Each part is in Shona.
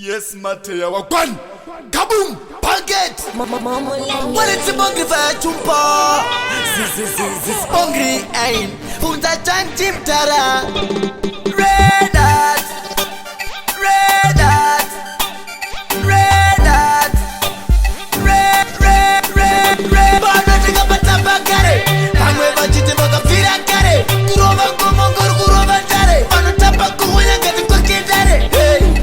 Yes, Matea, one, kaboom, paget. When it's a bungry chumpa, this hungry ain, punta chan chimtara. Red hat, red hat, red hat, red. Bana chica patapa kare, pangwe bachite baka fira kare. Kurova kumongor kurova tare, bana tapa kuhuya kati kukidare.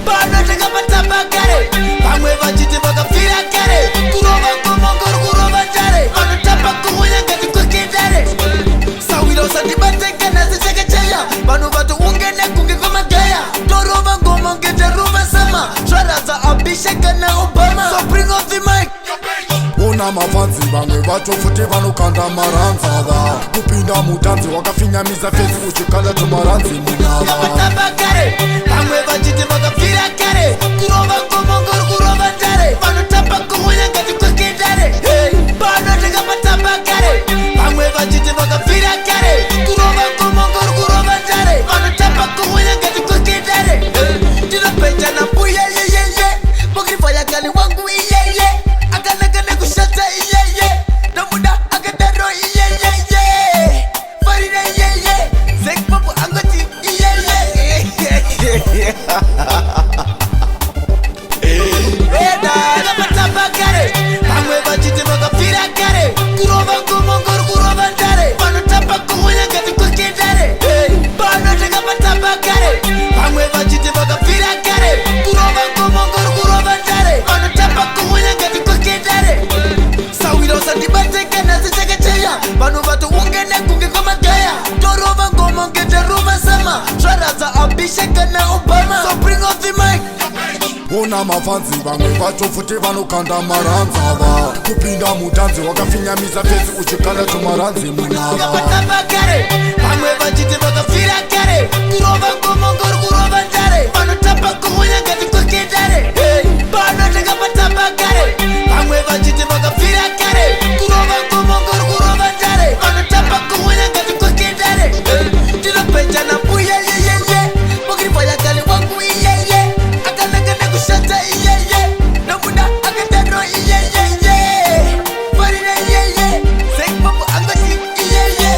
Bana chica patapa kare, pangwe bachite baka fira kare. Kurova kumongor kurova tare, bana tapa kuhuya kati kukidare. Sawilo sati bateka na zicheke chaya, banu batu ungene kunge kwa magaya. Dorova ngoma ngete ruva sama, shwaraza abisheka na Obama. So bring off the mic. Una mafanzi vamwe vacho futi vanokanda maranzava. Kupinda mutanzi wakafinyamiza fezi uchikala tumaranzi munava. Patapa kare, pangwe bachite bakafira kare. Kurova kumongor kurova tare, banu tapa kuhuya ngati kukidare. Bana tika patapa kare, pangwe bachite bakafira kare. Kurova kumongor kurova tare, banu tapa kuhuya ngati kukidare. Tino pecha na puya ye ye ye, bokri faya kali wangu ye ye. Akana kushata ye ye, namuda akatero ye ye ye. Farina ye ye, zek papu angoti ye ye. Reda, patapa kare, pangwe bachite bakafira kare. Kurova kumongor kurova tare, banu tapa kuhuya ngati kukidare. Bana tika patapa kare, pangwe bachite bakafira kare. Kurova kumongor kurova tare, banu tapa kuhuya ngati kukidare. Sawilo sati bateka na zicheke chaya, banu batu ungene kunge kwa magaya. Dorova ngoma ngete ruva sama, shwaraza abisheka na Obama. So bring off the mic. Una mafanzi vamwe vacho futi vanokanda maranzava. Kupinda mutanzi wakafinyamiza fezi uchikala tumaranzi munava. Patapa kare, pangwe bachite bakafira kare. Kurova kumongor kurova tare, banu tapa kuhuya ngati kukidare. Bana tika patapa kare, pangwe bachite bakafira kare. Kurova kumongor kurova tare, banu tapa kuhuya ngati kukidare. Tino pecha na puya ye ye ye, bokri faya kali wangu ye ye. Akana kushata ye ye, namuda akatero ye ye ye. Farina ye ye, zek papu angoti ye ye.